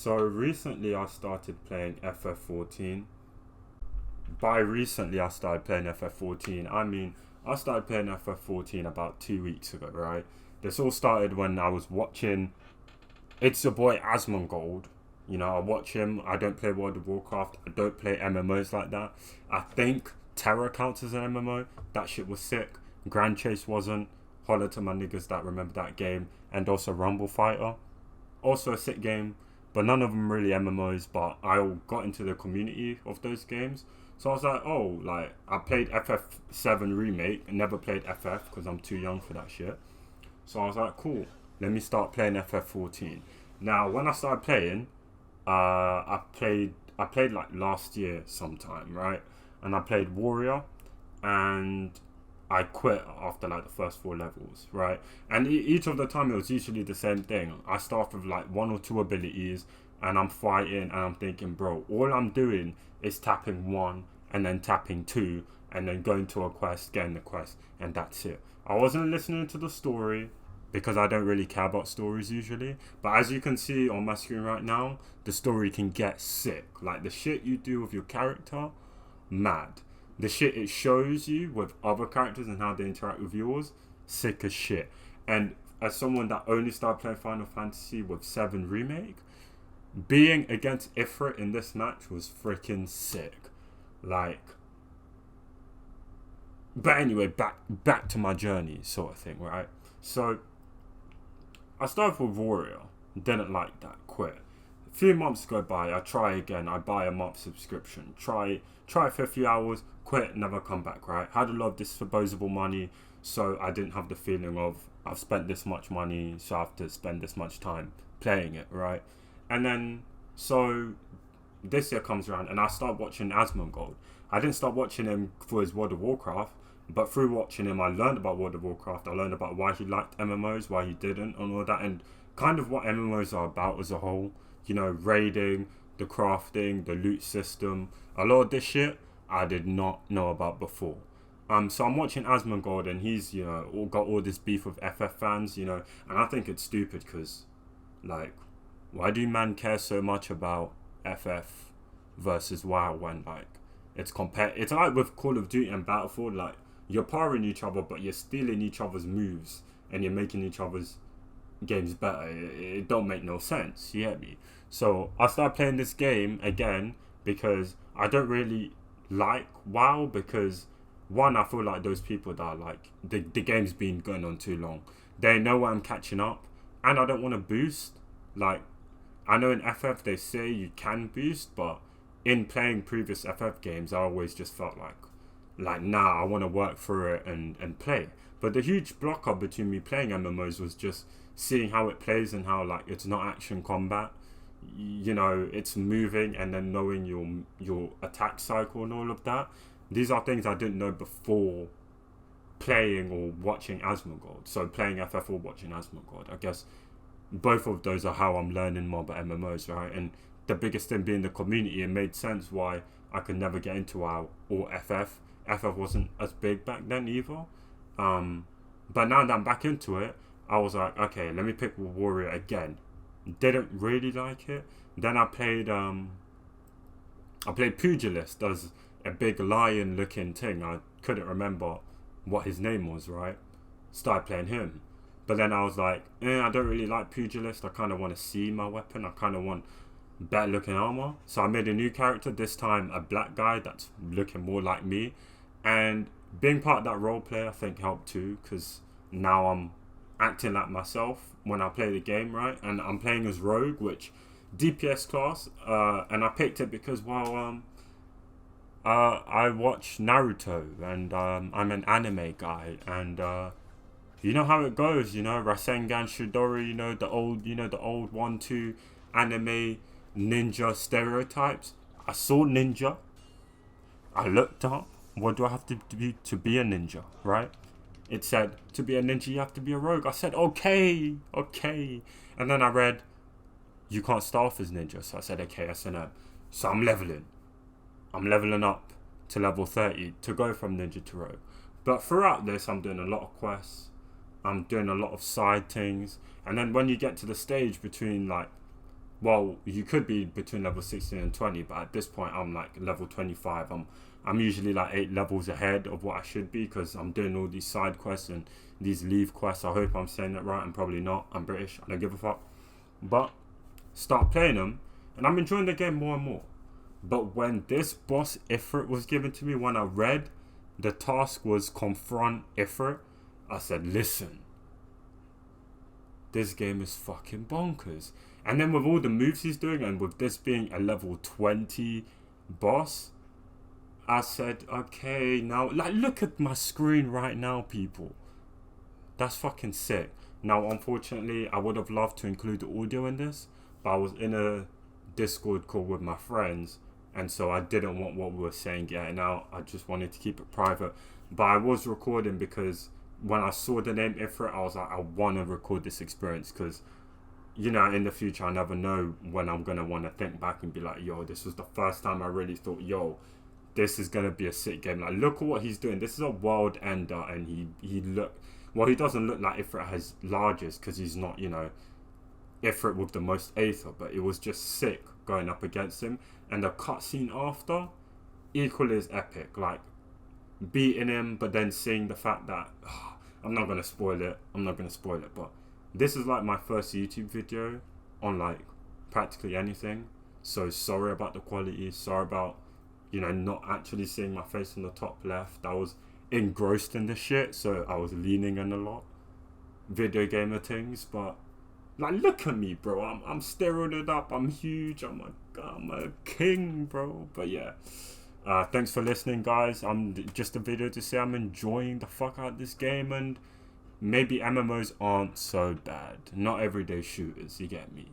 So recently I started playing FF14. By recently I started playing FF14, I mean I started playing FF14 about 2 weeks ago, right? This all started when I was watching It's your boy Asmon Gold. You know, I watch him. I don't play World of Warcraft. I don't play MMOs like that. I think Terra counts as an MMO. That shit was sick. Grand Chase wasn't. Holler to my niggas that remember that game. And also Rumble Fighter. Also a sick game, but none of them really MMOs. But I got into the community of those games, so I was like, oh, like I played FF7 remake and never played FF because I'm too young for that shit. So I was like, cool, let me start playing FF14. Now, when I started playing, I played like last year sometime, right? And I played Warrior, and I quit after like the first 4 levels, right? And each of the time it was usually the same thing. I start with like one or two abilities, and I'm fighting, and I'm thinking, bro, all I'm doing is tapping one, and then tapping two, and then going to a quest, getting the quest, and that's it. I wasn't listening to the story because I don't really care about stories usually. But as you can see on my screen right now, the story can get sick. Like the shit you do with your character, mad. The shit it shows you with other characters and how they interact with yours, sick as shit. And as someone that only started playing Final Fantasy with 7 Remake, being against Ifrit in this match was freaking sick. Like, but anyway, back to my journey sort of thing, right? So I started with Warrior, didn't like that, quit. A few months go by, I try again, I buy a month subscription, try for a few hours, quit, never come back, right? Had a lot of disposable money, so I didn't have the feeling of I've spent this much money, so I have to spend this much time playing it, right? And then, so this year comes around and I start watching Asmongold. I didn't start watching him for his World of Warcraft, but through watching him I learned about World of Warcraft. I learned about why he liked MMOs, why he didn't, and all that, and kind of what MMOs are about as a whole. You know, raiding, the crafting, the loot system. A lot of this shit I did not know about before. So I'm watching Asmongold, and he's, you know, got all this beef with FF fans, you know, and I think it's stupid because, like, why do man care so much about FF versus WoW when, like, it's like with Call of Duty and Battlefield, like, you're powering each other, but you're stealing each other's moves, and you're making each other's games better. It don't make no sense, you get me? So I started playing this game again because I don't really like WoW, because one, I feel like those people that are like, the game's been going on too long. They know I'm catching up, and I don't want to boost. Like, I know in FF they say you can boost, but in playing previous FF games, I always just felt like nah, I want to work through it and play. But the huge blocker between me playing MMOs was just seeing how it plays and how, like, it's not action combat. You know, it's moving, and then knowing your attack cycle and all of that. These are things I didn't know before playing or watching Asmongold. So playing FF or watching Asmongold, I guess both of those are how I'm learning more about MMOs, right? And the biggest thing being the community. It made sense why I could never get into WoW or FF. FF wasn't as big back then either. But now that I'm back into it, I was like, okay, let me pick Warrior again. Didn't really like it. Then I played Pugilist as a big lion looking thing. I couldn't remember what his name was, right? Started playing him. But then I was like, I don't really like Pugilist. I kind of want to see my weapon. I kind of want better looking armor. So I made a new character, this time a black guy that's looking more like me. And being part of that role play, I think, helped too, because now I'm acting like myself when I play the game, right? And I'm playing as Rogue, which DPS class, and I picked it because, well, I watch Naruto, and I'm an anime guy, and you know how it goes, you know, Rasengan Shidori, you know, the old 1-2 anime ninja stereotypes. I saw ninja, I looked up, what do I have to be a ninja, right? It said, to be a ninja, you have to be a rogue. I said, okay. And then I read, you can't start off as ninja. So I said, okay, S&M. So I'm leveling up to level 30 to go from ninja to rogue. But throughout this, I'm doing a lot of quests. I'm doing a lot of side things. And then when you get to the stage between, like, well, you could be between level 16 and 20, but at this point I'm like level 25. I'm usually like 8 levels ahead of what I should be, because I'm doing all these side quests and these leave quests. I hope I'm saying that right. I'm probably not. I'm British. I don't give a fuck. But start playing them, and I'm enjoying the game more and more. But when this boss Ifrit was given to me, when I read the task was confront Ifrit, I said, listen, this game is fucking bonkers. And then with all the moves he's doing, and with this being a level 20 boss, I said, okay, now, like, look at my screen right now, people. That's fucking sick. Now, unfortunately, I would have loved to include the audio in this, but I was in a Discord call with my friends, and so I didn't want what we were saying getting out. I just wanted to keep it private. But I was recording because when I saw the name Ifrit, I was like, I want to record this experience, because, you know, in the future, I never know when I'm going to want to think back and be like, yo, this was the first time I really thought, yo, this is going to be a sick game. Like, look at what he's doing. This is a world ender, and he look... Well, he doesn't look like Ifrit has largest, because he's not, you know, Ifrit with the most Aether, but it was just sick going up against him. And the cutscene after, equally as epic. Like, beating him, but then seeing the fact that... I'm not going to spoil it. But this is like my first YouTube video on like practically anything. So sorry about the quality. Sorry about, you know, not actually seeing my face in the top left. I was engrossed in the shit, so I was leaning in a lot. Video gamer things, but like, look at me, bro. I'm steroided up. I'm huge. I'm a king, bro. But yeah. Thanks for listening, guys. Just a video to say I'm enjoying the fuck out of this game, and maybe MMOs aren't so bad. Not everyday shooters, you get me.